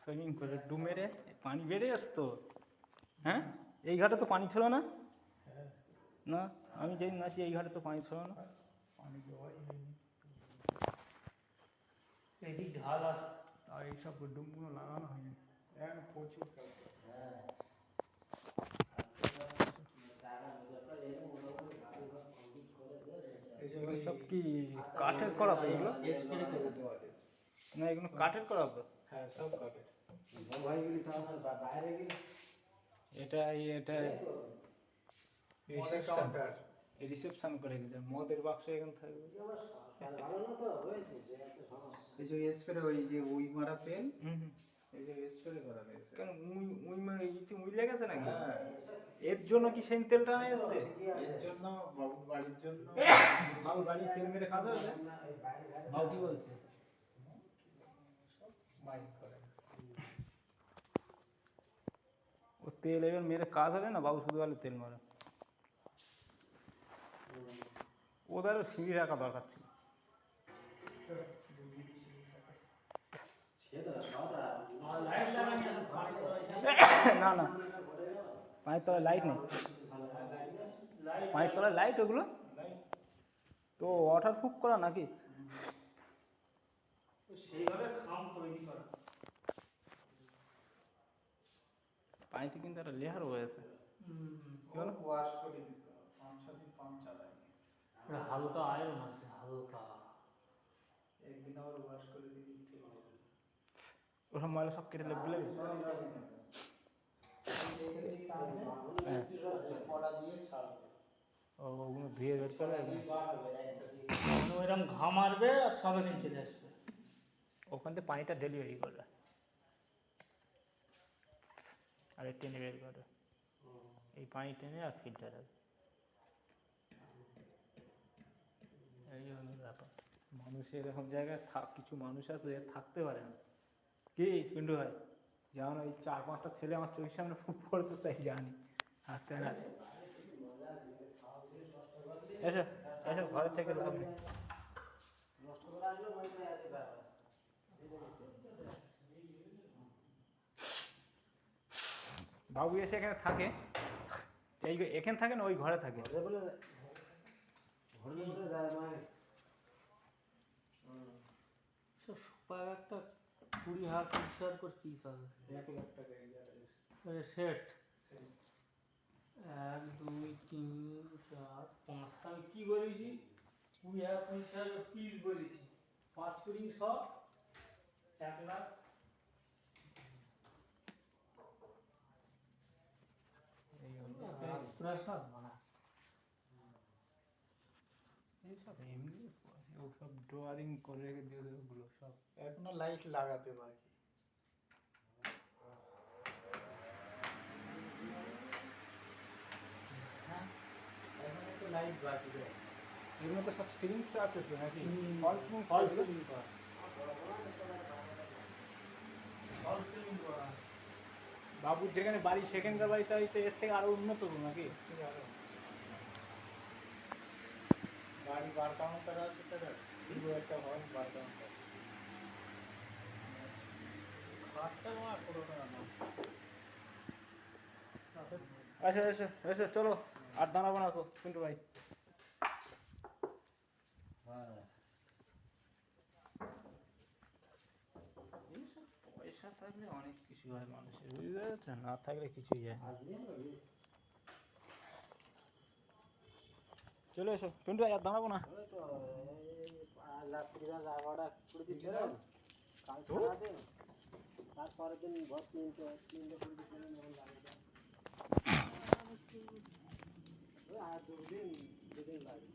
Swimming করে ডুব মেরে পানি বেড়ে আসতো। হ্যাঁ, এই ঘাটে তো পানি ছিল না। না, আমি যেদিন আসি এই ঘাটে তো পানি ছিল না। পানি দেওয়াই হয়নি। এদিক ঢাল আস, আর এইসব ডুমগুলো লাগানো হয়নি। এখন প্রচুর কালকে। এগুলো সব কি কাঠের করা তো এগুলো? স্প্রে করে দেওয়া হয়েছে। না, এগুলো কাঠের করা তো? হ্যাঁ, সব কাঠের। এটা এটা মদের কাউন্টার। রিসেপশন করে গেছে, মদের বাক্স এখানে থাকবে। এই যে স্প্রে ওই যে উই মারা তেল, হুম, এই যে স্প্রে করা হয়েছে। কেন উই মানে উই লেগেছে নাকি? এর জন্য কি সেই তেলটা নিয়ে আসছে? এর জন্য বাবুর বাড়ির জন্য। বাবু বাড়ির তেল মেরে খাওয়া যাবে? বাবু কি বলছে? মাইক করে। ও তেল এবার মেরে কাজ হবে না, বাবু শুধু বলে তেল মারে। ওদেরও সিঁড়ি রাখা দরকার ছিল। না না, পায়ের তলায় লাইট নেই। পায়ের তলায় লাইট ওগুলো তো ওয়াটার প্রুফ করা নাকি? সেইভাবে খাম তৈরি করা। পানিতে কিন্তু একটা লেয়ার হয়েছে। ওয়াশ করে দিতে হবে। 5-6 দিন পাম্প চালায়নি। হালকা আয়রন আছে, হালকা। একদিন আবার ওয়াশ করে দিবি, ঠিক হবে। ওসব ময়লা সব কেটে লেবু লেগে ওগুলো ধুয়ে বের করে ওইরকম ঘা মারবে আর সব এখানে চলে আসবে। ওখান থেকে পানিটা ডেলিভারি করবে আর টেনে বের করে এই পানি টেনে আর ফিল্টার হবে। এই হলো ব্যাপার। মানুষের এরকম জায়গায় কিছু মানুষ আছে থাকতে পারে না। কি পিন্টু ভাই, যেমন ওই 4-5টা ছেলে আমার চোখের সামনে ফুট পড়তে চাই জানি, হাঁটতে না। এসো এসো, ঘরের থেকে লাভ নেই। বাবু এসে এখানে থাকে, এই এখানে থাকে না ওই ঘরে থাকে। একটা 20,000 25,000 করে পিস হবে। 1 লাখ টাকা সেট 1 2 3 4 5 আমি কি বলেছি? 20,000 25,000 পিস বলেছি। 5 কুড়ি 100, 1 লাখ। সব মানা এইসব এমনি সব ড্রয়িং করে রেখে দিয়ে দেবে ওগুলো সব। এখনো লাইট লাগাতে বাকি। হ্যাঁ, এখনো তো লাইট বাকি রয়েছে। এর মধ্যে সব সিলিংস আছে তো নাকি? ফল সিলিং করা। বাবুর যেখানে বাড়ি সেখানকার বাড়িটা হয়তো এর থেকে আরো উন্নত নাকি? বাড়ি বার কাউন্টার আছে তার, পুরো একটা হল বার কাউন্টার। খাটটা আমার পুরোটা না। আচ্ছা এসো এসো, চলো আর দাঁড়াবো না তো পিন্টু ভাই। এইসব পয়সা থাকলে অনেক কিছু হয় মানুষের, বুঝতে পারছেন? না থাকলে কিছুই হয় না। চলে এসো পিন্টু ভাই, আর দাঁড়াবো না। তারপরের দিন ভোট কিনতে 2 দিন লাগে।